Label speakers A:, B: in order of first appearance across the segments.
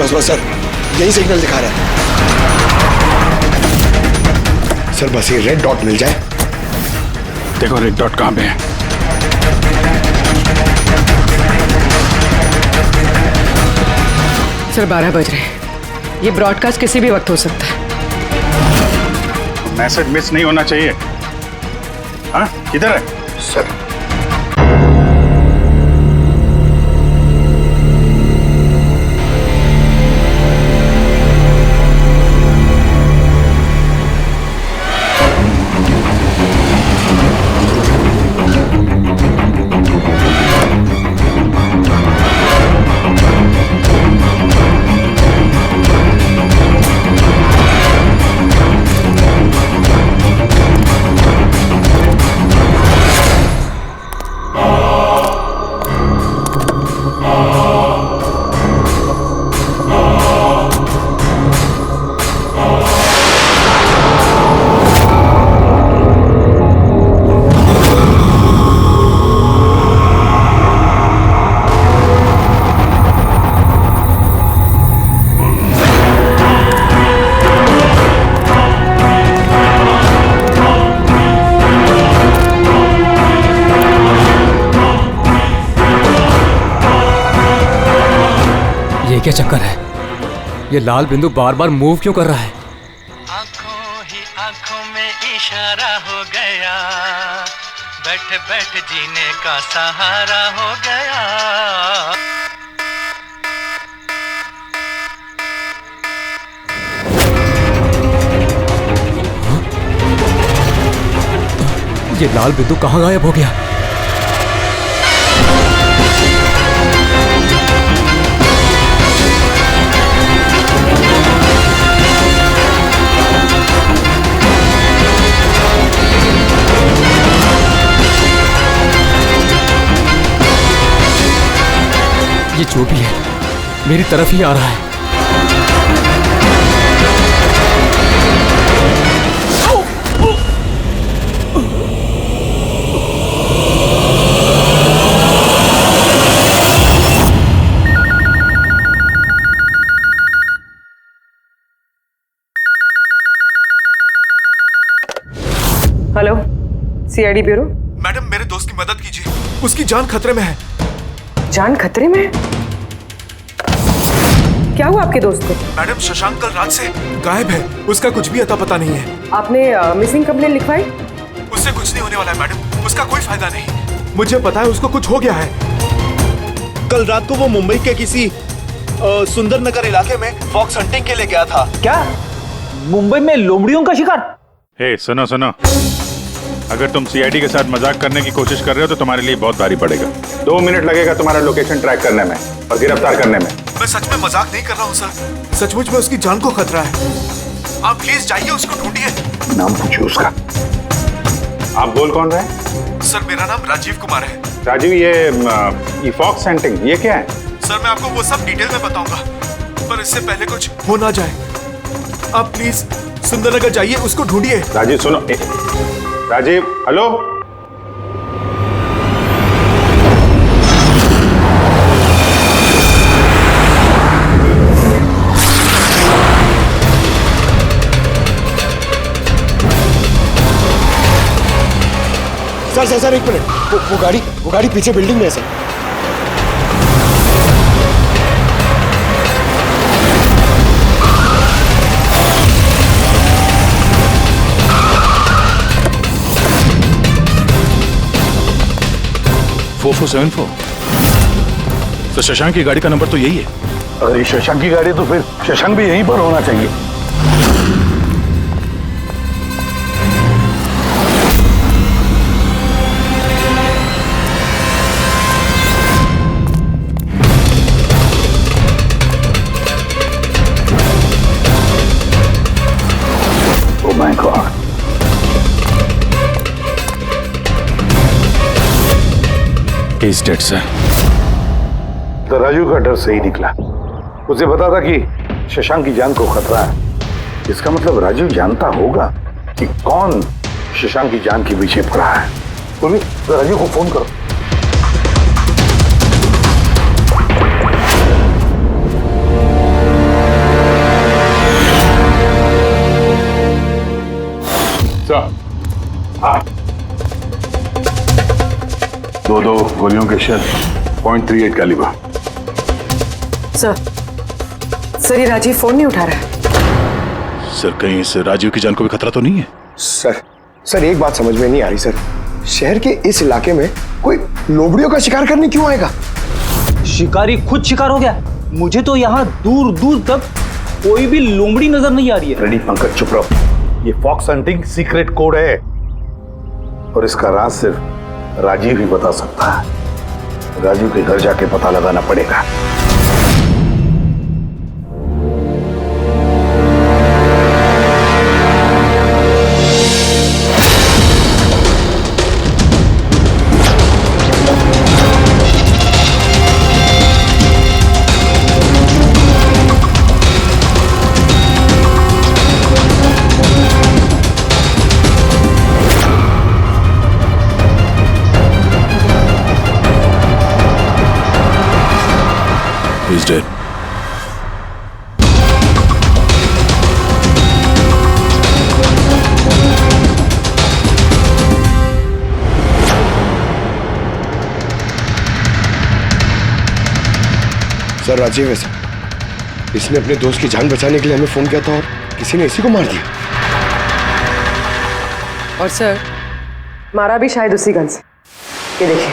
A: बस बस सर, यही सिग्नल दिखा रहा है सर। बस ये रेड डॉट मिल जाए।
B: देखो रेड डॉट कहाँ पे है।
C: सर 12 बज रहे हैं, ये ब्रॉडकास्ट किसी भी वक्त हो सकता है।
B: मैसेज मिस नहीं होना चाहिए। हाँ किधर है
A: सर?
D: क्या चक्कर है? ये लाल बिंदु बार बार मूव क्यों कर रहा है?
E: आंखों ही आंखों में इशारा हो गया, बैठ बैठ जीने का सहारा हो गया।
D: ये लाल बिंदु कहाँ गायब हो गया? ये जो भी है मेरी तरफ ही आ रहा है।
C: Hello, CID bureau.
F: मैडम मेरे दोस्त की मदद कीजिए, उसकी जान खतरे में है।
C: जान खतरे में है? क्या हुआ आपके दोस्त को?
F: मैडम शशांक कल रात से गायब है, उसका कुछ भी अता पता नहीं है।
C: आपने मिसिंग कंप्लेंट लिखवाई?
F: उससे कुछ नहीं होने वाला है मैडम, उसका कोई फायदा नहीं। मुझे पता है उसको कुछ हो गया है।
G: कल रात को वो मुंबई के किसी सुंदर नगर इलाके में फॉक्स हंटिंग के लिए गया था।
H: क्या मुंबई में लोमड़ियों का शिकार?
B: हे सुनो सुनो, अगर तुम सीआईडी के साथ मजाक करने की कोशिश कर रहे हो तो तुम्हारे लिए बहुत भारी पड़ेगा। 2 मिनट लगेगा तुम्हारा लोकेशन ट्रैक करने में और गिरफ्तार करने में।
F: मैं सच में मजाक नहीं कर रहा हूँ सर, सचमुच में उसकी जान को खतरा है। आप प्लीज जाइए, उसको ढूंढिए।
B: नाम पूछिए उसका। आप बोल कौन रहे?
F: सर मेरा नाम राजीव कुमार है।
B: राजीव, ये फॉक्स हंटिंग ये क्या है?
F: सर मैं आपको वो सब डिटेल में बताऊंगा, पर इससे पहले कुछ हो ना जाए। आप प्लीज सुंदरनगर जाइए, उसको ढूंढिए।
B: राजीव सुनो, राजीव हेलो।
A: सर एक मिनट, वो गाड़ी पीछे बिल्डिंग में है सर।
B: तो शशांक की गाड़ी का नंबर तो यही है।
G: अगर ये शशांक की गाड़ी है तो फिर शशांक भी यहीं पर होना चाहिए। Oh my God,
B: He's dead, sir.
G: तो राजू का डर सही निकला। उसे पता था कि शशांक की जान को खतरा है। इसका मतलब राजू जानता होगा कि कौन शशांक की जान के पीछे पड़ा है। बोली तो राजू को फोन करो। सर, हाँ। 2 गोलियों के शेल, .38 कैलिबर।
C: सर ये राजीव फोन नहीं उठा रहा है।
B: सर कहीं इस राजीव की जान को भी खतरा तो नहीं है?
A: सर एक बात समझ में नहीं आ रही सर। शहर के इस इलाके में कोई लोमड़ियों का शिकार करने क्यों आएगा?
H: शिकारी खुद शिकार हो गया। मुझे तो यहाँ दूर दूर तक कोई भी लोमड़ी नजर नहीं आ रही है।
G: रेडी पंकज, चुप रहो। ये फॉक्स हंटिंग सीक्रेट कोड है और इसका राज सिर्फ राजीव ही बता सकता है। राजीव के घर जाके पता लगाना पड़ेगा।
B: He's dead.
A: सर राजीव है सर। इसने अपने दोस्त की जान बचाने के लिए हमें फोन किया था और किसी ने इसी को मार दिया।
C: और सर मारा भी शायद उसी गन से। ये देखिए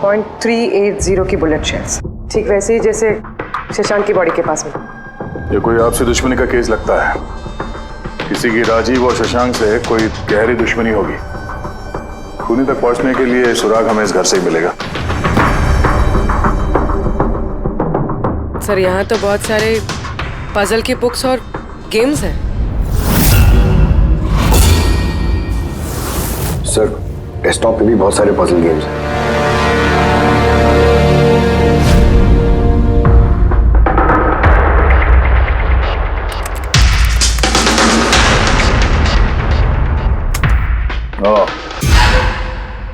C: .380 की बुलेट शेल्स, ठीक वैसे ही जैसे शशांक की बॉडी के पास में।
G: ये कोई आपसे दुश्मनी का केस लगता है। किसी की राजीव और शशांक से कोई गहरी दुश्मनी होगी। खूनी तक पहुंचने के लिए सुराग हमें इस घर से ही मिलेगा।
C: सर यहाँ तो बहुत सारे पजल की बुक्स और गेम्स हैं।
A: सर डेस्कटॉप पे भी बहुत सारे पजल गेम्स हैं।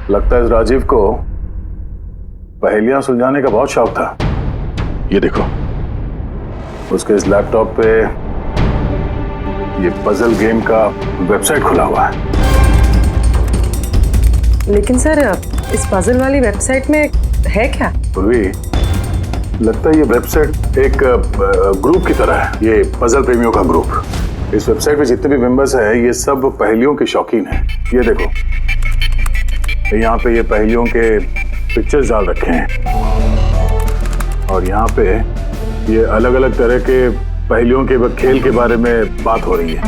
G: लगता है इस राजीव को पहेलियां सुलझाने का बहुत शौक था। ये देखो, उसके इस लैपटॉप पे ये पजल गेम का वेबसाइट खुला हुआ है।
C: लेकिन सर इस पजल वाली वेबसाइट में है क्या?
G: पूर्वी, लगता है ये वेबसाइट एक ग्रुप की तरह है। ये पजल प्रेमियों का ग्रुप। इस वेबसाइट पे जितने भी मेंबर्स हैं ये सब पहेलियों के शौकीन हैं। ये देखो, यहाँ पे ये पहेलियों के पिक्चर्स डाल रखे हैं और यहाँ पे ये अलग अलग तरह के पहेलियों के खेल के बारे में बात हो रही है।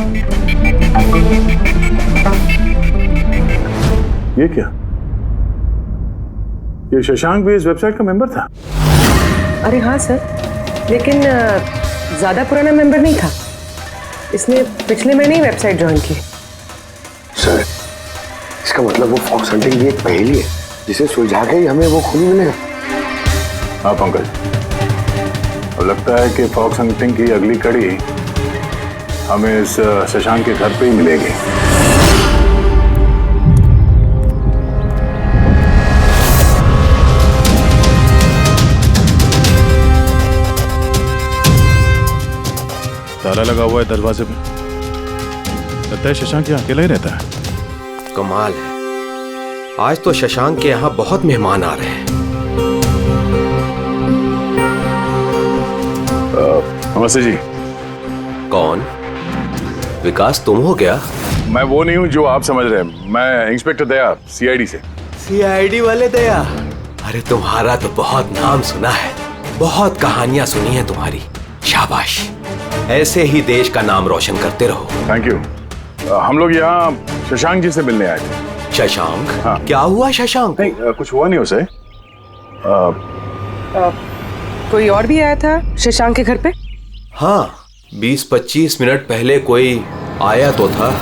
G: ये क्या? ये शशांक भी इस वेबसाइट का मेंबर था?
C: अरे हाँ सर, लेकिन ज्यादा पुराना मेंबर नहीं था। इसने पिछले महीने ही वेबसाइट ज्वाइन की।
A: सर इसका मतलब वो फॉक्स हंटिंग भी एक पहेली है जिसे सुलझा के ही हमें वो खूनी मिलेगा।
G: हाँ पंकज, अब लगता है कि फॉक्स हंटिंग की अगली कड़ी हमें इस शशांक के घर पे ही मिलेगी।
B: ताला लगा हुआ है दरवाजे पे। लगता है शशांक यहाँ अकेला ही रहता है।
I: कमाल है, आज तो शशांक के यहाँ बहुत मेहमान आ रहे हैं।
G: नमस्ते जी।
I: कौन? विकास तुम हो क्या?
G: मैं वो नहीं हूँ जो आप समझ रहे हैं। मैं इंस्पेक्टर दया, सीआईडी से।
I: सीआईडी वाले दया? अरे तुम्हारा तो बहुत नाम सुना है, बहुत कहानियां सुनी है तुम्हारी। शाबाश, ऐसे ही देश का नाम रोशन करते रहो।
G: Thank you. हम लोग यहाँ शशांक जी से मिलने आए थे।
I: शशांक?
G: हाँ।
I: क्या हुआ शशांक?
G: नहीं, कुछ हुआ नहीं उसे।
C: कोई और भी आया था शशांक के घर पे?
I: हाँ, 20-25 मिनट पहले कोई आया तो था।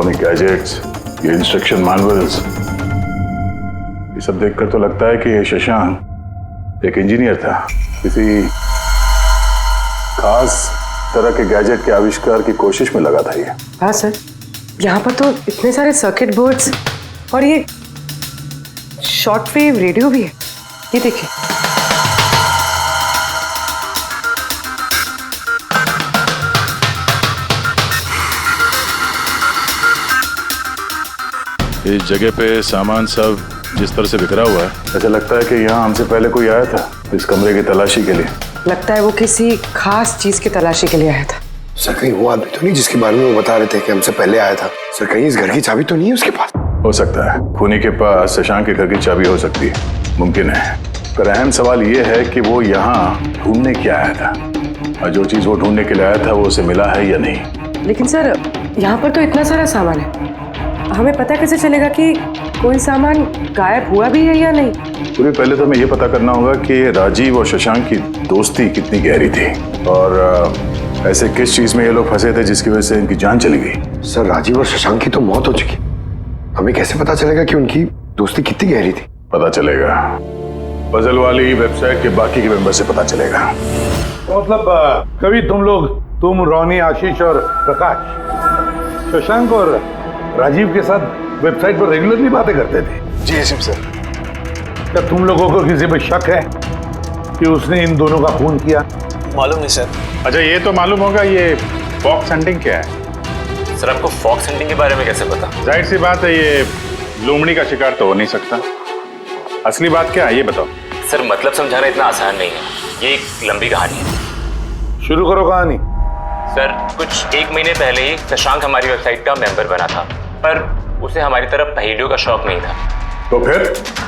B: इलेक्ट्रॉनिक गैजेट्स, ये इंस्ट्रक्शन मैनुअल्स, ये सब देखकर तो लगता है कि ये शशांक एक इंजीनियर था, किसी खास तरह के गैजेट के आविष्कार की कोशिश में लगा था ये।
C: हाँ सर, यहाँ पर तो इतने सारे सर्किट बोर्ड्स और ये शॉर्ट वेव रेडियो भी है, ये देखिए।
B: इस जगह पे सामान सब जिस तरह से बिखरा हुआ है, ऐसा लगता है कि यहाँ हमसे पहले कोई आया था इस कमरे की तलाशी के लिए।
C: लगता है वो किसी खास चीज की तलाशी के लिए आया था।
A: सर कहीं वो आदमी तो नहीं जिसके बारे में वो बता रहे थे कि हमसे पहले आया था? सर कहीं इस घर की चाबी तो नहीं है उसके पास?
B: हो सकता है खूनी के पास शशांक के घर की चाबी हो सकती है, मुमकिन है। पर अहम सवाल ये है कि वो यहाँ ढूंढने क्या आया था, और जो चीज वो ढूंढने के लिए आया था वो उसे मिला है या नहीं।
C: लेकिन सर यहाँ पर तो इतना सारा सामान है, हमें पता कैसे चलेगा कि कोई सामान गायब हुआ भी है या नहीं?
B: पूरी पहले तो हमें ये पता करना होगा कि राजीव और शशांक की दोस्ती कितनी गहरी थी, और ऐसे किस चीज में ये लोग फंसे थे जिसकी वजह से इनकी जान चली गई।
A: सर राजीव और शशांक की तो मौत हो चुकी, हमें कैसे पता चलेगा कि उनकी दोस्ती कितनी गहरी थी?
B: पता चलेगा, पजल वाली वेबसाइट के बाकी के मेंबर से पता चलेगा।
G: मतलब कभी तुम रोनी, आशीष और प्रकाश शशांक और राजीव के साथ वेबसाइट पर रेगुलरली बातें करते थे?
A: जी एसएम सर।
G: क्या तुम लोगों को किसी पे शक है कि उसने इन दोनों का खून किया?
H: मालूम नहीं सर।
B: अच्छा ये तो मालूम होगा, ये फॉक्स हंटिंग क्या है?
I: सर आपको फॉक्स हंटिंग के बारे में कैसे पता?
B: जाहिर सी बात है, ये लोमड़ी का शिकार तो हो नहीं सकता। असली बात क्या है ये बताओ।
I: सर मतलब समझाना इतना आसान नहीं है, ये एक लंबी कहानी है।
G: शुरू करो कहानी।
I: सर कुछ 1 महीने पहले ही शशांक हमारी वेबसाइट का मेंबर बना था, पर उसे हमारी तरफ पहेलियों का शौक नहीं था।
B: तो फिर?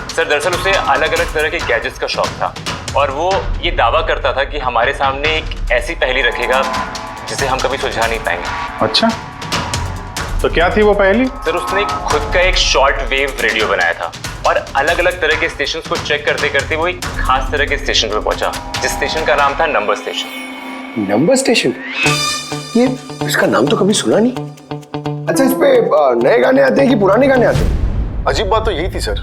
I: सर दरअसल उसे अलग अलग तरह के गैजेट्स का शौक था, और वो ये दावा करता था कि हमारे सामने एक ऐसी पहेली रखेगा जिसे हम कभी सुलझा नहीं पाएंगे।
B: अच्छा, तो क्या थी वो पहेली?
I: सर उसने खुद का एक शॉर्ट वेव रेडियो बनाया था, और अलग अलग तरह के स्टेशन को चेक करते करते वो एक खास तरह के स्टेशन पे पहुंचा, जिस स्टेशन का नाम था नंबर स्टेशन।
A: Number station? ये इसका नाम तो कभी सुना नहीं। अच्छा, इस पे नए गाने आते हैं कि पुराने गाने आते हैं?
F: अजीब बात तो यही थी सर,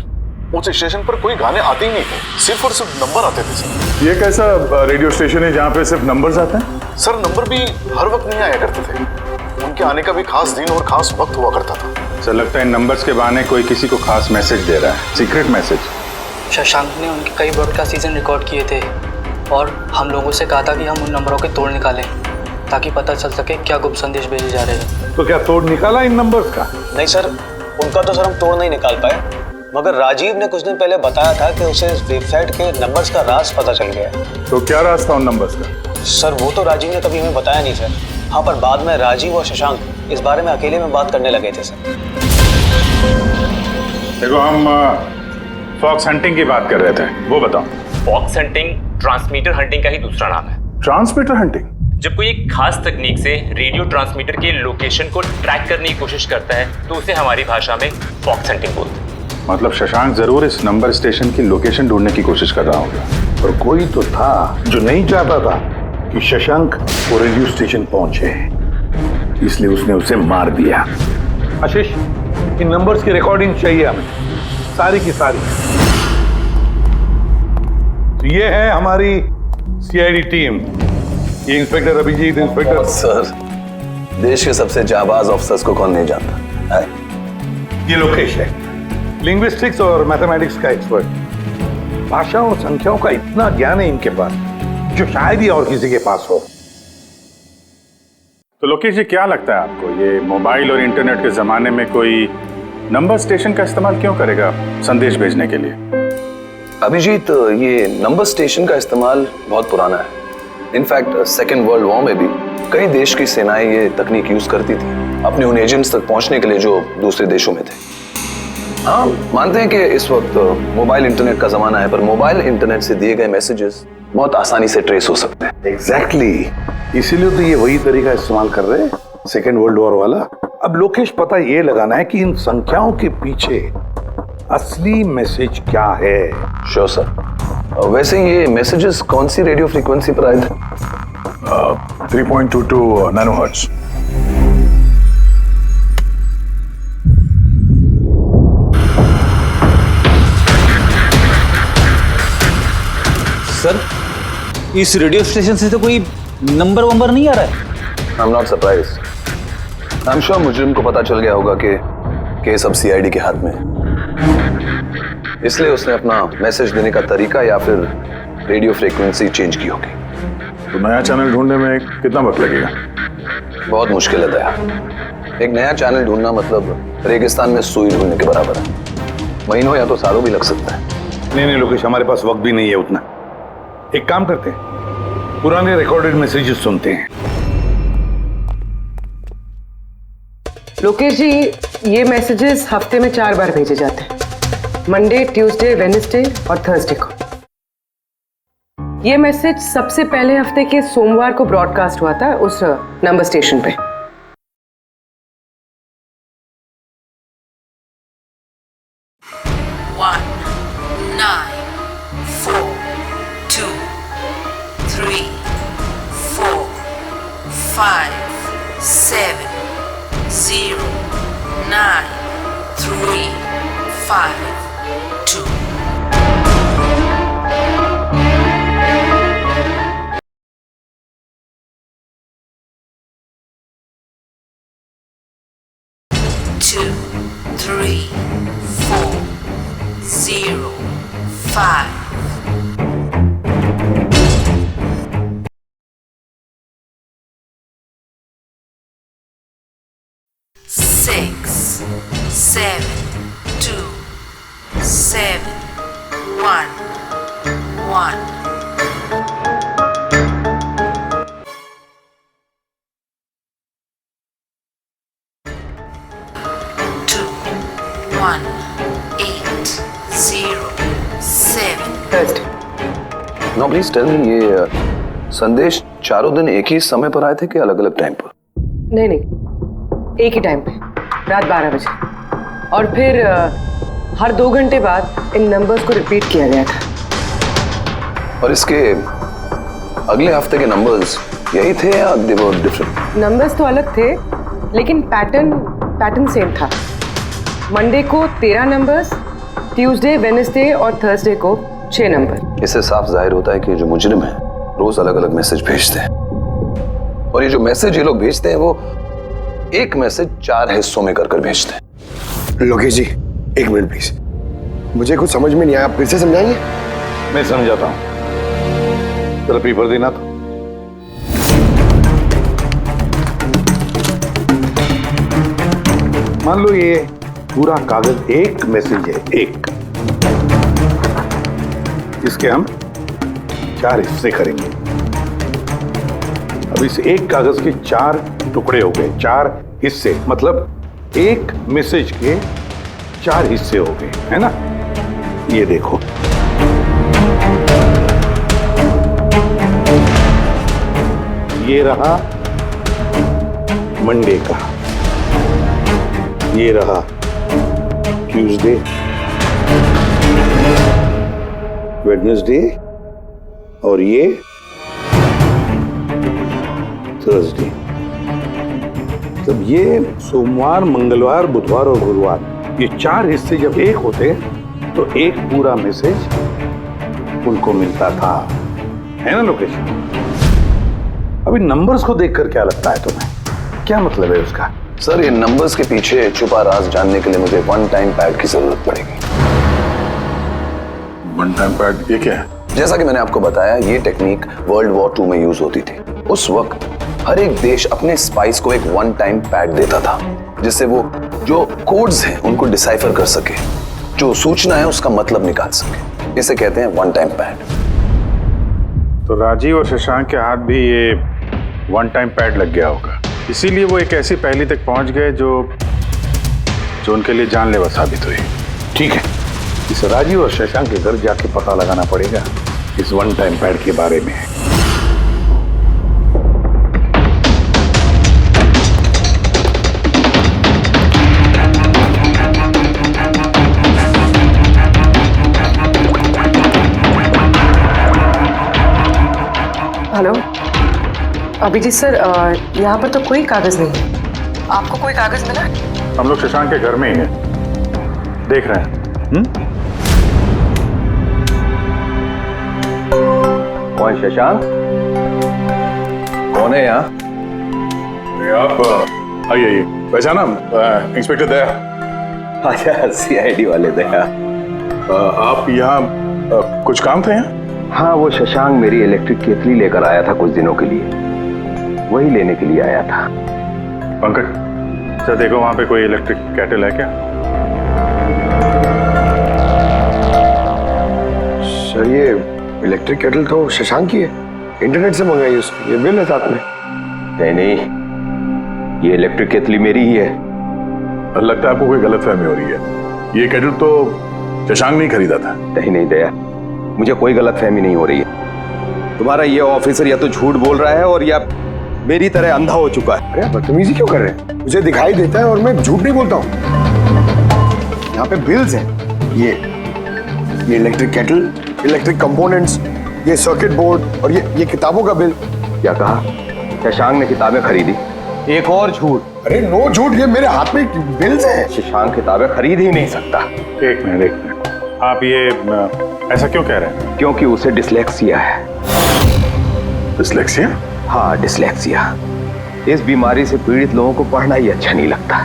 F: उस स्टेशन पर कोई गाने आते ही नहीं थे, सिर्फ और सिर्फ नंबर आते थे सर।
B: ये कैसा रेडियो स्टेशन है जहाँ पे सिर्फ नंबर्स आते हैं?
F: सर नंबर भी हर वक्त नहीं आया करते थे, उनके आने का भी खास दिन और खास वक्त हुआ करता था।
B: सर लगता है इन नंबर्स के बहाने कोई किसी को खास मैसेज दे रहा है, सीक्रेट मैसेज।
J: शशांक ने उनके कई ब्रॉडकास्ट सीजन रिकॉर्ड किए थे, और हम लोगों से कहा था कि हम उन नंबरों के तोड़ निकालें ताकि पता चल सके क्या गुप्त संदेश भेजे जा रहे हैं।
G: तो क्या तोड़ निकाला इन नंबर्स का?
H: नहीं सर, उनका तो सर हम तोड़ नहीं निकाल पाए, मगर राजीव ने कुछ दिन पहले बताया था कि उसे इस वेबसाइट के नंबर्स का राज पता चल गया है।
B: तो क्या राज था उन नंबर्स का?
H: सर वो तो राजीव ने कभी हमें बताया नहीं सर। हाँ, पर बाद में राजीव और शशांक इस बारे में अकेले में बात करने लगे थे सर।
B: देखो हम फॉक्स हंटिंग की बात कर रहे थे, वो बताओ।
I: फॉक्स हंटिंग ट्रांसमीटर हंटिंग का ही दूसरा नाम है।
B: Transmitter hunting?
I: जब कोई एक खास तकनीक से रेडियो ट्रांसमीटर के लोकेशन को ट्रैक करने की कोशिश करता है तो उसे हमारी भाषा में फॉक्स हंटिंग बोलते हैं।
B: मतलब शशांक जरूर इस नंबर स्टेशन की लोकेशन ढूंढने की कोशिश कर रहा होगा।
G: और कोई तो था जो नहीं चाहता था कि शशांक वो रेडियो स्टेशन पहुंचे, इसलिए उसने उसे मार दिया। आशीष, इन नंबर्स की रिकॉर्डिंग चाहिए हमें, सारी की सारी। तो ये है हमारी सीआईडी टीम, ये इंस्पेक्टर अभिजीत, इंस्पेक्टर
K: सर, देश के सबसे जाबाज ऑफिसर्स को कौन नहीं जानता है?
G: ये लोकेश है, लिंग्विस्टिक्स और मैथमेटिक्स का एक्सपर्ट। भाषा और संख्याओं का इतना ज्ञान है इनके पास जो शायद ही और किसी के पास हो।
B: तो लोकेश जी क्या लगता है आपको, ये मोबाइल और इंटरनेट के जमाने में कोई नंबर स्टेशन का इस्तेमाल क्यों करेगा संदेश भेजने के लिए?
K: अभिजीत, ये नंबर स्टेशन का इस्तेमाल बहुत पुराना है। इनफैक्ट सेकेंड वर्ल्ड वॉर में भी कई देश की सेनाएं ये तकनीक यूज करती थी अपने उन एजेंट्स तक पहुंचने के लिए जो दूसरे देशों में थे। हाँ, मानते हैं कि इस वक्त मोबाइल इंटरनेट का जमाना है, पर मोबाइल इंटरनेट से दिए गए मैसेजेस बहुत आसानी से ट्रेस हो सकते हैं।
G: एग्जैक्टली, इसीलिए तो ये वही तरीका इस्तेमाल कर रहे हैं, सेकेंड वर्ल्ड वॉर वाला। अब लोकेश पता ये लगाना है कि इन संख्याओं के पीछे असली मैसेज क्या है।
K: Sure sir. वैसे ये मैसेजेस कौन सी रेडियो फ्रीक्वेंसी पर आए थे?
B: 3.22 नैनोहर्ट्ज।
H: सर, इस रेडियो स्टेशन से तो कोई नंबर वंबर नहीं आ रहा है।
K: I am not surprise. I am sure मुजरिम को पता चल गया होगा कि केस अब सीआईडी के हाथ में है, इसलिए उसने अपना मैसेज देने का तरीका या फिर रेडियो फ्रीक्वेंसी चेंज की होगी।
B: तो नया चैनल ढूंढने में कितना वक्त लगेगा?
K: बहुत मुश्किल है दया। एक नया चैनल ढूंढना मतलब रेगिस्तान में सुई ढूंढने के बराबर है। महीनों या तो सालों भी लग सकता है।
G: नहीं लोकेश, हमारे पास वक्त भी नहीं है उतना। एक काम करते हैं, पुराने रिकॉर्डेड मैसेजेस सुनते हैं।
C: लोकेश जी, ये मैसेजेस हफ्ते में 4 बार भेजे जाते हैं, मंडे, ट्यूसडे, वेडनेसडे और थर्सडे को। ये मैसेज सबसे पहले हफ्ते के सोमवार को ब्रॉडकास्ट हुआ था उस नंबर स्टेशन पे।
K: नो प्लीज टेल मी, ये संदेश चारों दिन एक ही समय पर आए थे कि अलग अलग टाइम पर?
C: नहीं, एक ही टाइम पे, रात 12 बजे। और फिर हर 2 घंटे बाद इन नंबर्स को रिपीट किया गया था।
K: और इसके अगले हफ्ते के नंबर्स यही थे या दे वर डिफरेंट?
C: नंबर्स तो अलग थे, लेकिन पैटर्न सेम था। मंडे को 13 नंबर्स, ट्यूसडे, वेडनेसडे और थर्सडे को 6 नंबर।
K: इससे साफ जाहिर होता है कि जो मुजरिम है रोज अलग अलग मैसेज भेजते हैं, और ये जो मैसेज ये लोग भेजते हैं वो एक मैसेज 4 हिस्सों में कर भेजते हैं।
A: लोकेश जी, 1 मिनट प्लीज, मुझे कुछ समझ में नहीं आया, आप फिर से समझाएंगे?
G: मैं समझाता हूं, जरा पेपर देना तो। मान लो ये पूरा कागज एक मैसेज है, एक, इसके हम 4 हिस्से करेंगे। अब इस एक कागज के 4 टुकड़े हो गए, 4 हिस्से, मतलब एक मैसेज के 4 हिस्से हो गए, है ना? ये देखो, ये रहा मंडे का, ये रहा ट्यूसडे, वेडनेसडे और ये थर्सडे। तब ये सोमवार, मंगलवार, बुधवार और गुरुवार, ये 4 हिस्से जब एक होते तो एक पूरा मैसेज उनको मिलता था, है ना लोकेश? अभी नंबर्स को देखकर क्या लगता है तुम्हें, क्या मतलब है उसका?
K: सर, ये नंबर्स के पीछे छुपा राज जानने के लिए मुझे 1 टाइम पैड की जरूरत पड़ेगी।
B: 1 टाइम पैड ये क्या है?
K: जैसा कि मैंने आपको बताया, ये टेक्निक वर्ल्ड वॉर 2 में यूज होती थी। उस वक्त हर एक देश अपने स्पाइस को एक 1 टाइम पैड देता था, जिससे वो जो कोड्स हैं उनको डिसाइफर कर सके, जो सूचना है उसका मतलब निकाल सके। इसे कहते हैं 1 टाइम पैड।
B: तो राजीव और शशांक के हाथ भी ये 1 टाइम पैड लग गया होगा, इसीलिए वो एक ऐसी पहेली तक पहुंच गए जो उनके लिए जानलेवा साबित हुई।
G: ठीक है, इस राजीव और शशांक के घर जाके पता लगाना पड़ेगा इस 1 टाइम पैड के बारे में।
C: हेलो अभिजीत सर, यहाँ पर तो कोई कागज नहीं है। आपको कोई कागज मिला?
B: हम लोग शशांक के घर में ही हैं, देख रहे हैं।
I: कौन शशांक? कौन है यहाँ?
B: आप आइए, पहचाना? इंस्पेक्टर दया।
I: अच्छा, सीआईडी वाले दया।
B: आप यहाँ कुछ काम थे यहाँ?
I: हाँ, वो शशांक मेरी इलेक्ट्रिक केतली लेकर आया था कुछ दिनों के लिए, वही लेने के लिए आया था।
B: पंकज सर, देखो वहां पे कोई इलेक्ट्रिक केटल है क्या?
A: सर ये इलेक्ट्रिक केटल तो शशांक की है, इंटरनेट से मंगाई उसकी, ये बिल है साथ में।
I: नहीं, ये इलेक्ट्रिक केतली मेरी ही है।
B: लगता है आपको कोई गलतफहमी हो रही है। ये केटल तो शशांक ने खरीदा था।
I: नहीं दया, मुझे कोई गलतफहमी नहीं हो रही है। तुम्हारा ये ऑफिसर या तो झूठ बोल रहा है और या मेरी तरह अंधा हो चुका है।
A: अरे बदतमीजी क्यों कर रहे हैं? मुझे दिखाई देता है और मैं झूठ नहीं बोलता हूँ। यहाँ पे बिल्स हैं, ये इलेक्ट्रिक केटल, इलेक्ट्रिक कंपोनेंट्स, ये सर्किट बोर्ड और ये किताबों का बिल।
I: क्या कहा? शशांक ने किताबें खरीदी? एक और झूठ।
A: अरे नो झूठ, ये मेरे हाथ में बिल्स हैं।
I: शशांक किताबें खरीद ही नहीं सकता।
B: एक मिनट, आप ये ऐसा क्यों कह रहे हैं?
I: क्योंकि उसे डिसलेक्सिया है।
B: डिसलेक्सिया?
I: हाँ, डिसलेक्सिया। इस बीमारी से पीड़ित लोगों को पढ़ना ही अच्छा नहीं लगता,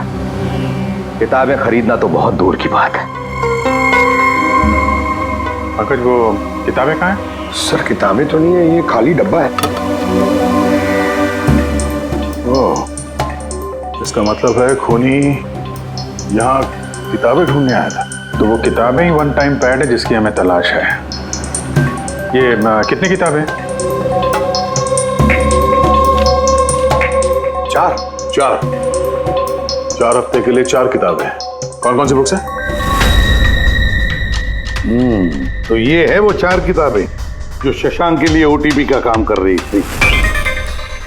I: किताबें खरीदना तो बहुत दूर की बात है।
B: पंकज वो किताबें कहाँ हैं?
A: सर किताबें तो नहीं है, ये खाली डब्बा है।
B: ओह, इसका मतलब है खूनी यहाँ किताबें ढूंढने आया था। तो वो किताबें ही वन टाइम पैड है जिसकी हमें तलाश है। ये कितनी किताबें? चार हफ्ते के लिए 4 किताबें। कौन कौन सी बुक्स हैं?
G: तो ये है वो 4 किताबें जो शशांक के लिए ओटीपी का काम कर रही थी।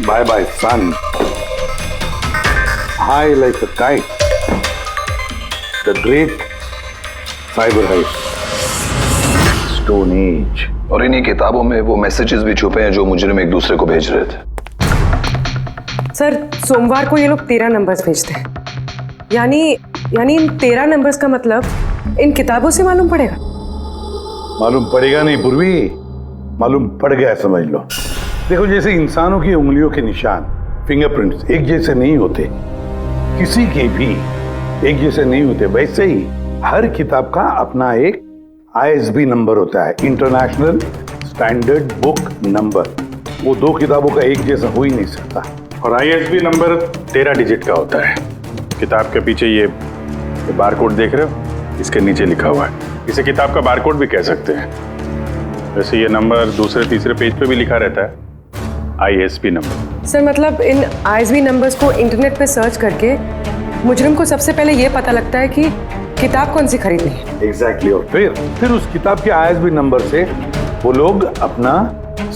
G: Bye bye son, high like a kite, the great cyber heist, stone age.
K: और इन्हीं किताबों में वो मैसेजेस भी छुपे हैं जो मुजरिम एक दूसरे को भेज रहे थे।
C: सर सोमवार को ये लोग 13 नंबर्स भेजते हैं, यानी इन 13 नंबर्स का मतलब इन किताबों से मालूम पड़ेगा।
G: मालूम पड़ेगा नहीं पूर्वी, मालूम पड़ गया समझ लो। देखो, जैसे इंसानों की उंगलियों के निशान, फिंगरप्रिंट्स एक जैसे नहीं होते, किसी के भी एक जैसे नहीं होते, वैसे ही हर किताब का अपना एक ISB नंबर होता है, इंटरनेशनल स्टैंडर्ड बुक नंबर। वो 2 किताबों का एक जैसा हो ही नहीं सकता।
B: और ISB नंबर 13 डिजिट का होता है। किताब के पीछे ये बारकोड देख रहे हो, इसके नीचे लिखा हुआ है। इसे किताब का बारकोड भी कह सकते हैं। वैसे ये नंबर दूसरे तीसरे पेज पे भी लिखा रहता है, ISB नंबर।
C: सर मतलब इन ISB नंबर्स को इंटरनेट पे सर्च करके मुजरिम को सबसे पहले ये पता लगता है कि किताब कौन सी खरीदनी है।
G: एग्जैक्टली। और फिर उस किताब के ISB नंबर से वो लोग अपना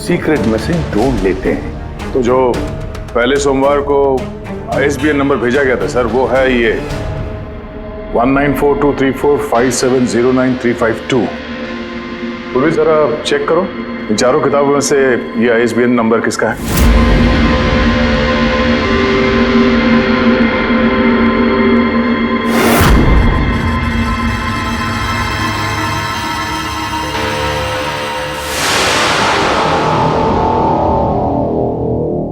G: सीक्रेट मैसेज ढूंढ लेते हैं।
B: तो जो पहले सोमवार को ISBN नंबर भेजा गया था सर, वो है ये 19423457099352। पूरी जरा चेक करो, इन चारों किताबों में से ये ISBN नंबर किसका है?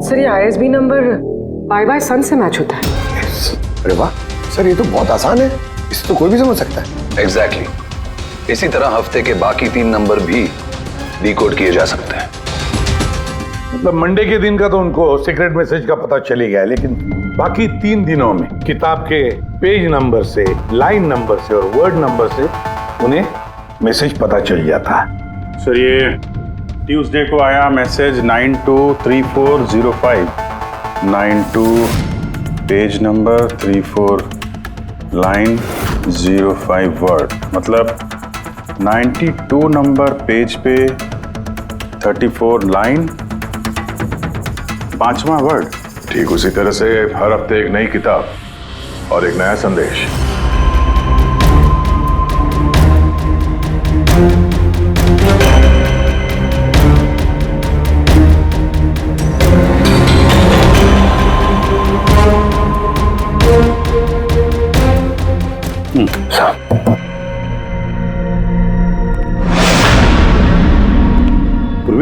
C: सर ये ISB नंबर बाय सन से मैच होता है।
A: अरे वाह सर, ये तो बहुत आसान है, इसे तो कोई भी समझ सकता है।
K: एग्जैक्टली। इसी तरह हफ्ते के बाकी 3 नंबर भी डिकोड किए जा सकते हैं।
G: मतलब मंडे के दिन का तो उनको सीक्रेट मैसेज का पता चली गया, लेकिन बाकी 3 दिनों में किताब के पेज नंबर से, लाइन नंबर से और वर्ड नंबर से उन्हें मैसेज पता चल जाता।
B: सर ये ट्यूसडे को आया message 923405, 92 page number 34 line 05 word, मतलब 92 नंबर पेज पे 34 लाइन 5वां वर्ड। ठीक उसी तरह से हर हफ्ते एक नई किताब और एक नया संदेश।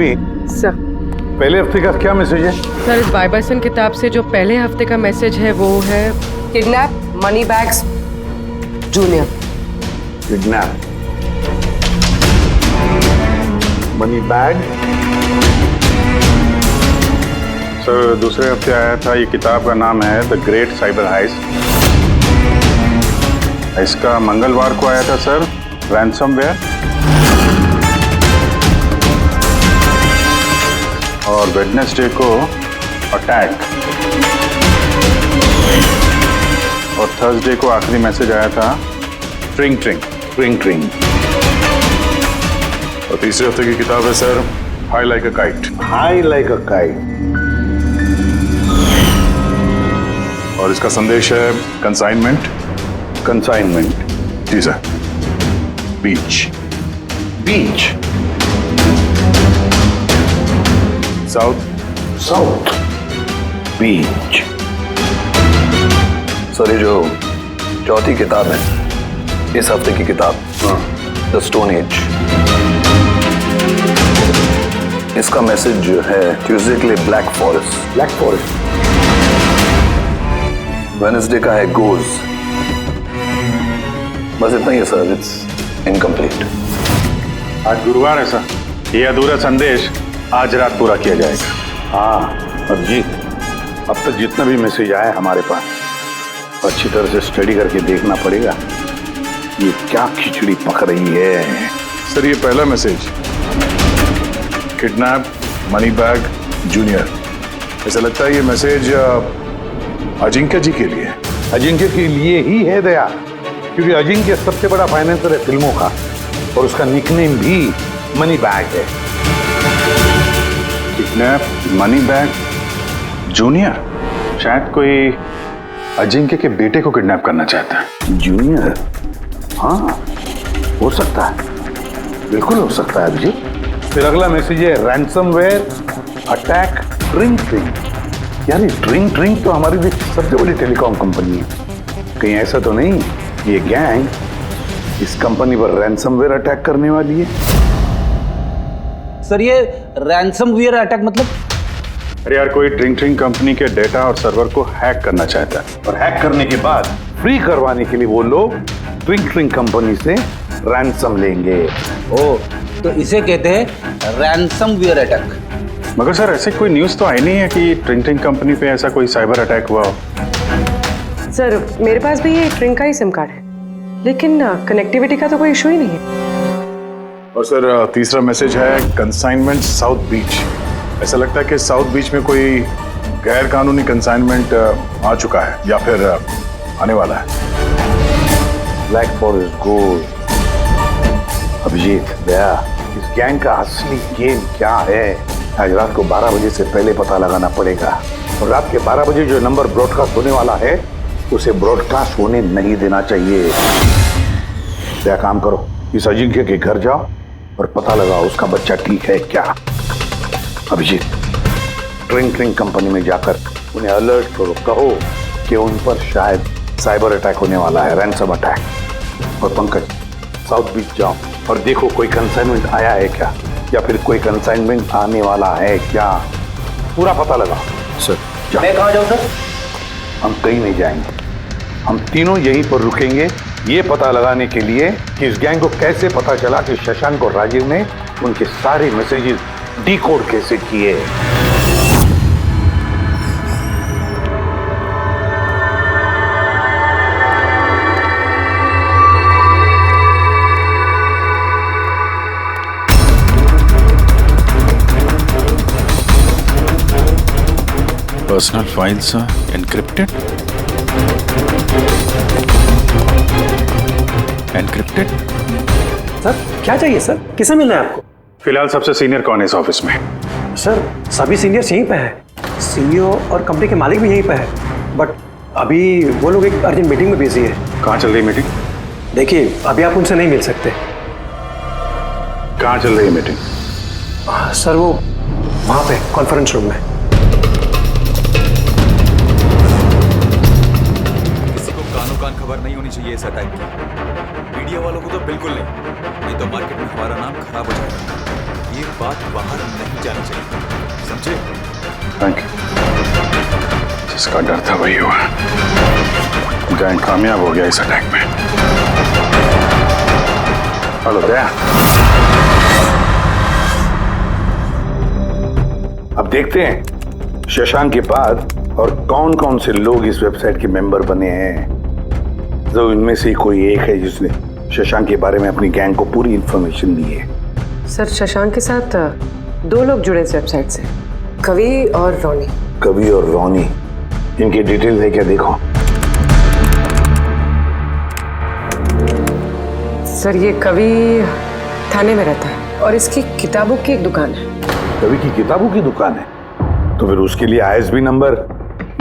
G: पूर्वी,
C: सर
G: पहले हफ्ते का क्या मैसेज है?
C: सर इस बाइबर्सन किताब से जो पहले हफ्ते का मैसेज है वो है kidnap money bags junior.
G: Kidnap money bag.
B: Sir दूसरे हफ्ते आया था, ये किताब का नाम है द ग्रेट साइबर हाइस्ट। इसका मंगलवार को आया था सर रैंसमवेयर, और वेडनेसडे को अटैक, और थर्सडे को आखिरी मैसेज आया था ट्रिंग ट्रिंग
G: ट्रिंग ट्रिंग।
B: और तीसरे हफ्ते की किताब है sir high like a kite.
G: High like a kite.
B: और इसका संदेश है कंसाइनमेंट।
G: कंसाइनमेंट।
B: जी सर। बीच।
G: बीच।
B: साउथ।
G: South Beach.
K: सर ये जो चौथी किताब है, इस हफ्ते की किताब, द स्टोन एज, इसका मैसेज जो है ट्यूसडे के लिए black forest.
G: Black forest.
K: Wednesday का है गोज। बस इतना ही है सर, इट्स इनकम्प्लीट।
B: आज गुरुवार है सर, ये अधूरा संदेश आज रात पूरा किया जाएगा।
G: हाँ अभिजीत, अब तक जितना भी मैसेज आया हमारे पास अच्छी तरह से स्टडी करके देखना पड़ेगा ये क्या खिचड़ी पक रही है।
B: सर ये पहला message, kidnap money bag junior, ऐसा लगता है ये मैसेज अजिंक्य जी के लिए।
G: अजिंक्य के लिए ही है दया, क्योंकि अजिंक्य सबसे बड़ा फाइनेंसर है फिल्मों का, और उसका निकनेम भी मनी बैग है।
B: किडनैप मनी बैग जूनियर, शायद कोई अजिंक्य के बेटे को किडनैप करना चाहता है।
G: जूनियर? हाँ हो सकता है, बिल्कुल हो सकता है अभिजीत। फिर अगला मैसेज है रैंसमवेयर अटैक ट्रिंग ट्रिंग। यार ये ट्रिंग ट्रिंग तो हमारी देश की सबसे बड़ी टेलीकॉम कंपनी है, कहीं ऐसा तो नहीं ये गैंग इस कंपनी पर रैंसमवेयर अटैक करने वाली है?
L: सर ये रैंसमवेयर अटैक मतलब?
B: अरे यार कोई ट्रिंग ट्रिंग कंपनी के डेटा और सर्वर को हैक करना चाहता है,
G: और हैक करने के बाद फ्री करवाने के लिए वो लोग ट्रिंग ट्रिंग कंपनी से रैंसम लेंगे।
L: ओ तो इसे कहते हैं रैंसमवेयर अटैक।
B: मगर सर ऐसे कोई न्यूज़ तो आई नहीं है कि ट्रिंग ट्रिंग कंपनी पे ऐसा कोई साइबर अटैक हुआ हो।
C: सर मेरे पास भी ये ट्रिंग का ही सिम कार्ड है, लेकिन कनेक्टिविटी का तो कोई इशू ही नहीं है।
B: और सर तीसरा मैसेज है कंसाइनमेंट साउथ बीच। ऐसा लगता है कि साउथ बीच में कोई गैर कानूनी कंसाइनमेंट आ चुका है या फिर आने वाला है।
G: Black forest gold. Abhijeet Daya, इस गैंग का असली गेम क्या है आज रात को 12 बजे से पहले पता लगाना पड़ेगा, और रात के 12 बजे जो नंबर ब्रॉडकास्ट होने वाला है उसे ब्रॉडकास्ट होने नहीं देना चाहिए। क्या काम करो, इस अजिंक्य के घर जाओ और पता लगाओ उसका बच्चा ठीक है क्या। अभिजीत ट्रिंग ट्रिंग कंपनी में जाकर उन्हें अलर्ट करो, कहो कि उन पर शायद साइबर अटैक होने वाला है, रैंसम अटैक। और पंकज साउथ बीच जाओ और देखो कोई कंसाइनमेंट आया है क्या, या फिर कोई कंसाइनमेंट आने वाला है क्या, पूरा पता लगाओ।
B: सर
L: मैं कहाँ जाऊँ सर?
G: हम कहीं नहीं जाएंगे, हम तीनों यहीं पर रुकेंगे ये पता लगाने के लिए कि इस गैंग को कैसे पता चला कि शशांक और राजीव ने उनके सारे मैसेजेस डिकोड कैसे किए।
B: Personal files encrypted. Encrypted?
M: Sir क्या चाहिए सर, किसे मिलना है आपको?
B: फिलहाल सबसे सीनियर कौन है इस ऑफिस में?
M: सर सभी सीनियर्स यहीं पे हैं, सीईओ और कंपनी के मालिक भी यहीं पे है, बट अभी वो लोग एक अर्जेंट मीटिंग में बिजी है।
B: कहाँ चल रही मीटिंग?
M: देखिए अभी आप उनसे नहीं मिल सकते।
B: कहाँ चल रही है मीटिंग?
M: सर वो वहाँ पे कॉन्फ्रेंस रूम में।
D: किसी को कानो कान खबर नहीं होनी चाहिए इस अटैक की। मीडिया वालों को तो बिल्कुल नहीं तो मार्केट में हमारा नाम खराब हो जाएगा।
F: ये बात बाहर नहीं जानी चाहिए, समझे?
B: Thank you. जिसका डर था वही हुआ। गैंग कामयाब हो गया इस अटैक में। हेलो दया।
G: अब देखते हैं शशांक के बाद और कौन कौन से लोग इस वेबसाइट के मेंबर बने हैं। जो इनमें से कोई एक है जिसने शशांक के बारे में अपनी गैंग को पूरी इंफॉर्मेशन दी है।
C: सर शशांक के साथ 2 लोग जुड़े इस वेबसाइट से, कवि और रोनी।
G: कवि और रोनी, इनकी डिटेल है क्या? देखो
C: सर ये कवि थाने में रहता है और इसकी किताबों की एक दुकान है।
G: कवि की किताबों की दुकान है तो फिर उसके लिए ISB नंबर,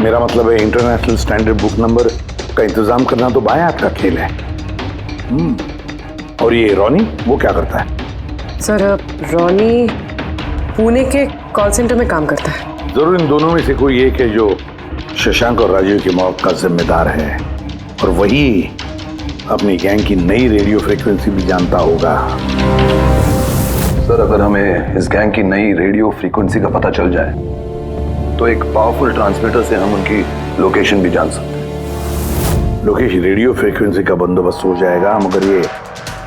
G: मेरा मतलब है इंटरनेशनल स्टैंडर्ड बुक नंबर का इंतजाम करना तो बाएं हाथ का खेल है। और ये रोनी वो क्या करता है?
C: सर रोनी पुणे के कॉल सेंटर में काम करता है।
G: जरूर इन दोनों में से कोई एक है जो शशांक और राजीव की मौत का जिम्मेदार है और वही अपनी गैंग की नई रेडियो फ्रीक्वेंसी भी जानता होगा।
K: सर अगर हमें इस गैंग की नई रेडियो फ्रीक्वेंसी का पता चल जाए तो एक पावरफुल ट्रांसमीटर से हम उनकी लोकेशन भी जान सकते हैं।
G: लोकेशन रेडियो फ्रीक्वेंसी का बंदोबस्त हो जाएगा, मगर ये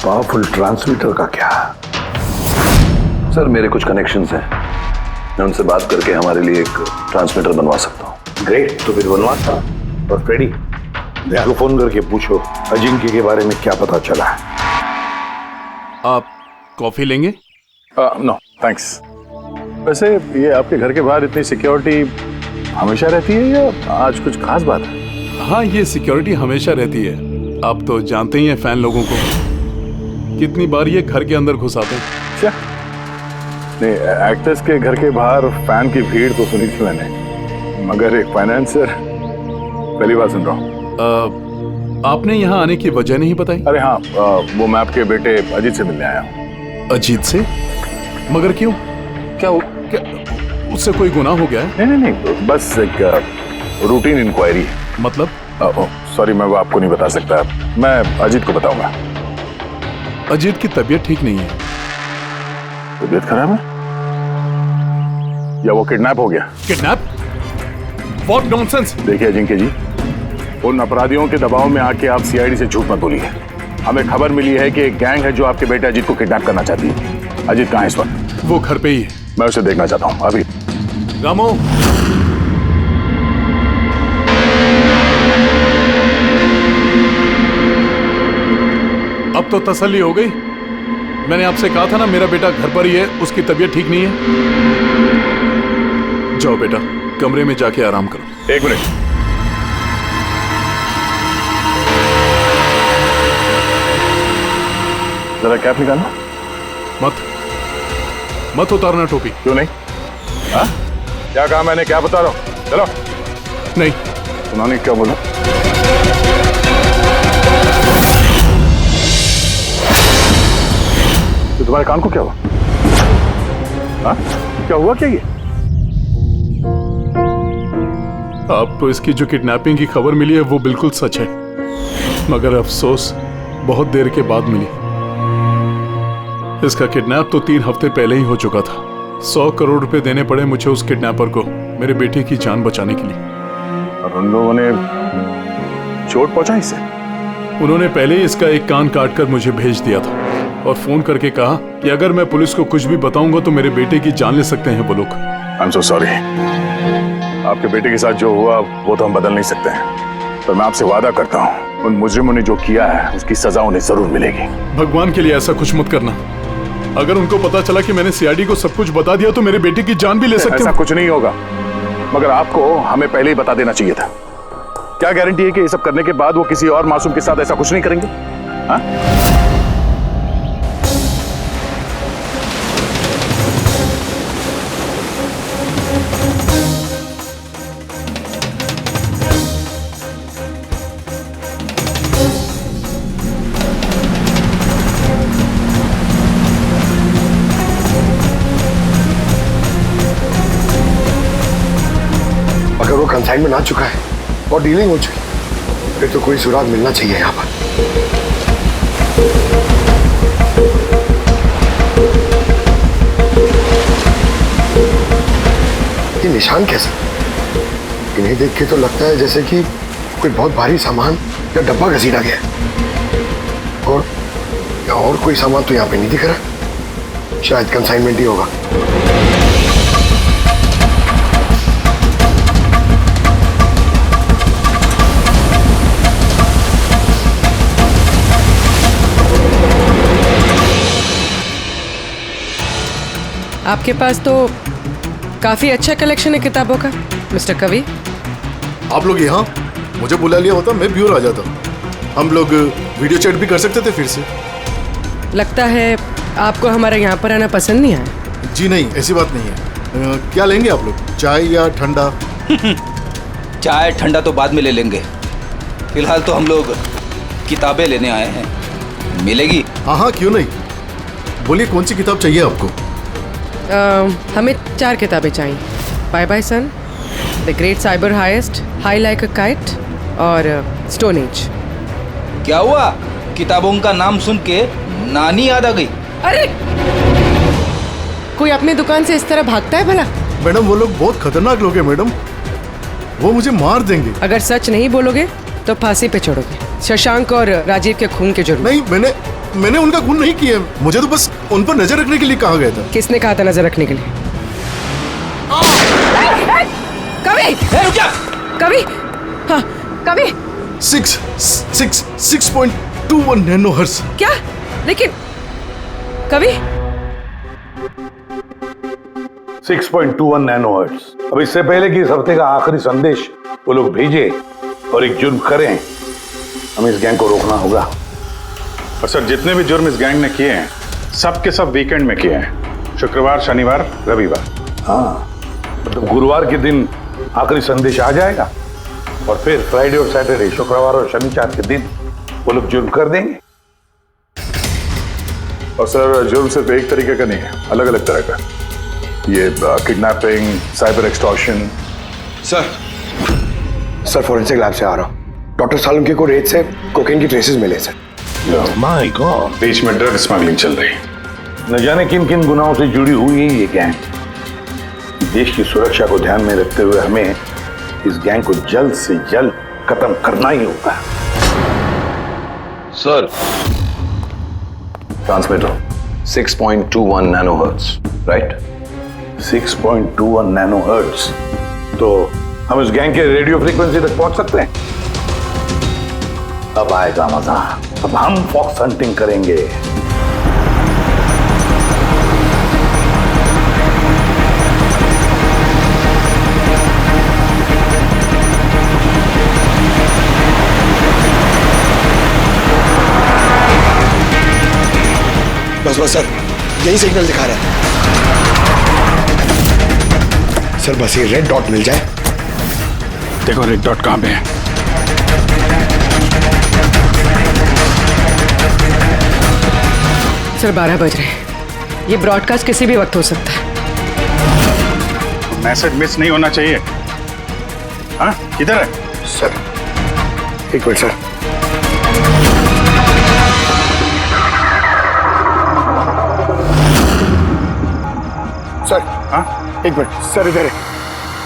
G: पावरफुल ट्रांसमीटर का क्या?
K: सर मेरे कुछ कनेक्शंस हैं, मैं उनसे बात करके हमारे लिए एक ट्रांसमीटर बनवा सकता हूँ।
G: ग्रेट, तो फिर बनवाता। और फ्रेडी, दया को फोन करके पूछो अजिंक्य के बारे में क्या पता चला।
N: आप कॉफी लेंगे?
B: No thanks. वैसे ये आपके घर के बाहर इतनी सिक्योरिटी हमेशा रहती है या आज कुछ खास बात है?
N: हाँ ये सिक्योरिटी हमेशा रहती है। आप तो जानते ही हैं फैन लोगों को, कितनी बार ये घर के अंदर घुस आते हैं।
B: क्या नहीं, एक्टर्स के घर के बाहर फैन की भीड़ तो सुनी थी मैंने, मगर एक फाइनेंसर पहली बार सुन रहा हूँ।
N: आपने यहाँ आने की वजह नहीं बताई?
B: अरे हाँ, वो मैं आपके बेटे अजीत से मिलने आया हूँ।
N: अजीत से? मगर क्यों? क्या उससे कोई गुनाह हो गया है?
B: नहीं, बस एक रूटीन इंक्वायरी।
N: मतलब?
B: सॉरी मैं वो आपको नहीं बता सकता, मैं अजीत को बताऊंगा।
N: अजीत की तबीयत ठीक नहीं है।
B: तबीयत खराब है या वो किडनैप हो गया?
N: किडनैप? What nonsense!
B: देखिए अजिंक्य जी, उन अपराधियों के दबाव में आके आप CID से झूठ मत बोलिए। हमें खबर मिली है कि एक गैंग है जो आपके बेटे अजीत को किडनैप करना चाहती है। अजीत कहाँ है इस वक्त?
N: वो घर पे ही है।
B: मैं उसे देखना चाहता हूँ अभी।
N: रामो, अब तो तसल्ली हो गई। मैंने आपसे कहा था ना मेरा बेटा घर पर ही है, उसकी तबीयत ठीक नहीं है। जाओ बेटा, कमरे में जाके आराम करो।
B: एक मिनट, जरा कैप निकालना।
N: मत उतारना टोपी।
B: क्यों नहीं? हाँ? क्या कहा मैंने, क्या बता रहा हूँ? चलो।
N: नहीं।
B: उन्होंने क्या बोला? तो तुम्हारे कान को क्या हुआ? हाँ? क्या हुआ क्या ये?
N: आपको इसकी जो किडनैपिंग की खबर मिली है वो बिल्कुल सच है, मगर अफसोस बहुत देर के बाद मिली। इसका किडनैप तो 3 हफ्ते पहले ही हो चुका था। 100 करोड़ रुपए देने पड़े मुझे उस किडनैपर को मेरे बेटे की जान बचाने के लिए।
B: और उन लोगों ने चोट पहुंचाई इसे?
N: उन्होंने पहले ही इसका एक कान काट कर मुझे भेज दिया था और फोन करके कहा कि अगर मैं पुलिस को कुछ भी बताऊंगा तो मेरे बेटे की जान ले सकते हैं वो लोग।
B: I am so sorry. आपके बेटे के साथ जो हुआ वो तो हम बदल नहीं सकते हैं, पर मैं आपसे वादा करता हूँ उन मुजरिमों ने जो किया है उसकी सजा उन्हें जरूर मिलेगी।
N: भगवान के लिए ऐसा कुछ मत करना। अगर उनको पता चला कि मैंने CID को सब कुछ बता दिया तो मेरे बेटे की जान भी ले सकते हैं।
B: ऐसा कुछ नहीं होगा, मगर आपको हमें पहले ही बता देना चाहिए था। क्या गारंटी है कि ये सब करने के बाद वो किसी और मासूम के साथ ऐसा कुछ नहीं करेंगे? हाँ?
A: अगर वो कंसाइनमेंट आ चुका है और डीलिंग हो चुकी, फिर तो कोई सुराग मिलना चाहिए यहाँ पर। निशान कैसे? इन्हें देख के तो लगता है जैसे कि कोई बहुत भारी सामान या डब्बा घसीटा गया है। और कोई सामान तो यहाँ पे नहीं दिख रहा। शायद कंसाइनमेंट ही होगा।
C: आपके पास तो काफी अच्छा कलेक्शन है किताबों का मिस्टर कवि।
O: आप लोग यहाँ मुझे बुला लिया होता मैं ब्यूर आ जाता। हम लोग वीडियो चैट भी कर सकते थे फिर से।
C: लगता है आपको हमारे यहाँ पर आना पसंद नहीं आया।
O: जी नहीं, ऐसी बात नहीं है। क्या लेंगे आप लोग, चाय या ठंडा?
L: चाय ठंडा तो बाद में ले लेंगे, फिलहाल तो हम लोग किताबें लेने आए हैं। मिलेगी?
O: हाँ, क्यों नहीं। बोलिए कौन सी किताब चाहिए आपको?
C: हमें 4 किताबें चाहिए। Bye bye son, the great cyber heist, high like a kite और स्टोन एज।
L: क्या हुआ? किताबों का नाम सुन के नानी याद आ गई?
C: अरे कोई अपनी दुकान से इस तरह भागता है भला?
O: मैडम वो लोग बहुत खतरनाक लोग हैं मैडम, वो मुझे मार देंगे।
C: अगर सच नहीं बोलोगे तो फांसी पे चढ़ोगे। शशांक और राजीव के खून के जुर्म।
O: नहीं, मैंने उनका खून नहीं किया। मुझे तो बस उन पर नजर रखने के लिए कहा गया था।
C: किसने कहा था नजर रखने के लिए? कवि! कवि! हाँ, कवि!
O: 6.21 नैनोहर्ट्ज।
C: क्या? लेकिन कवि
G: 6.21 नैनोहर्ट्ज। अब इससे पहले कि इस हफ्ते का आखिरी संदेश वो लोग भेजे और एक जुर्म करें, हमें इस गैंग को रोकना होगा।
B: और सर जितने भी जुर्म इस गैंग ने किए हैं सब के सब वीकेंड में किए हैं। शुक्रवार, शनिवार, रविवार।
G: हाँ, मतलब गुरुवार के दिन आखिरी संदेश आ जाएगा और फिर फ्राइडे और सैटरडे, शुक्रवार और शनिवार के दिन वो लोग जुर्म कर देंगे।
B: और सर जुर्म सिर्फ एक तरीके का नहीं है, अलग अलग तरह का। ये kidnapping, cyber extortion.
A: Sir forensic lab से आ रहा हूँ। डॉक्टर सालुंके को रेत से कोकेन की ट्रेसेस मिले सर।
G: माय गॉड,
B: बीच में ड्रग स्मगलिंग चल रही।
G: न जाने किन किन गुनाहों से जुड़ी हुई है ये गैंग। देश की सुरक्षा को ध्यान में रखते हुए हमें इस गैंग को जल्द से जल्द खत्म करना ही होगा।
K: Sir, transmitter 6.21 nanohertz, right?
G: 6.21 nanohertz. तो हम इस गैंग के रेडियो फ्रीक्वेंसी तक पहुंच सकते हैं। अब आएगा मजा। अब हम फॉक्स हंटिंग करेंगे।
A: बस सर, यही सिग्नल दिखा रहा है सर। बस ये रेड डॉट मिल जाए।
B: देखो रेड डॉट कहां पे है।
C: सर 12 बज रहे हैं। ये ब्रॉडकास्ट किसी भी वक्त हो सकता है।
B: मैसेज मिस नहीं होना चाहिए। हाँ, किधर है?
A: सर एक मिनट सर। सर
B: हाँ,
A: एक मिनट सर, इधर है,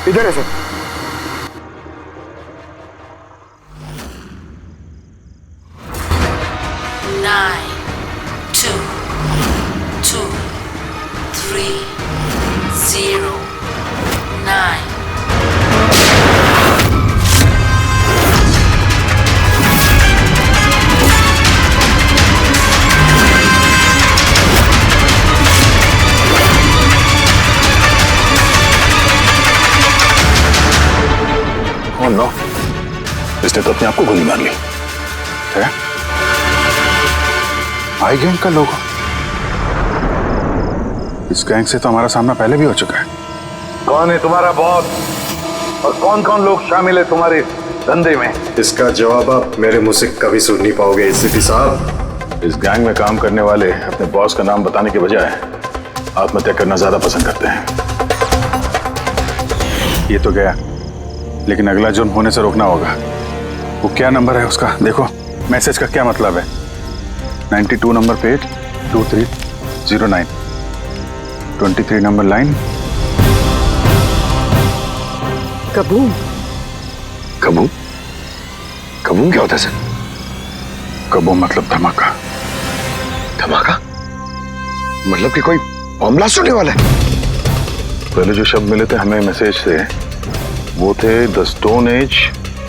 A: इधर है सर।
B: नो, इसने तो अपने आप को गोली मार ली है। आई गैंग का लोगो। इस गैंग से तो हमारा सामना पहले भी हो चुका है।
G: कौन है तुम्हारा बॉस और कौन कौन लोग शामिल है तुम्हारे धंधे में?
A: इसका जवाब आप मेरे मुंह से कभी सुन नहीं पाओगे एसीपी साहब।
B: इस गैंग में काम करने वाले अपने बॉस का नाम बताने के बजाय आत्महत्या करना ज्यादा पसंद करते हैं। ये तो गया, लेकिन अगला जुर्म होने से रोकना होगा। वो क्या नंबर है उसका देखो। मैसेज का क्या मतलब है? 92 number page 2309, 23 number line
C: kaboom.
A: Kaboom? Kaboom क्या होता है सर?
B: कबूम मतलब धमाका।
A: धमाका? मतलब कि कोई बम ब्लास्ट होने वाला है?
B: पहले जो शब्द मिले थे हमें मैसेज से वो थे the stone age,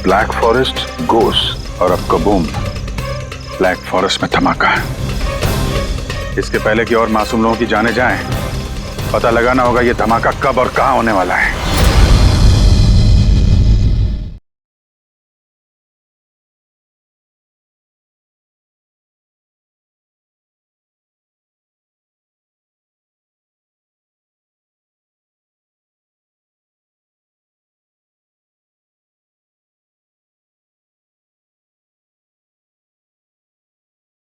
B: black forest, गोस, और अब कबूम, ब्लैक फॉरेस्ट में धमाका है। इसके पहले कि और मासूम लोगों की जाने जाएं, पता लगाना होगा ये धमाका कब और कहां होने वाला है।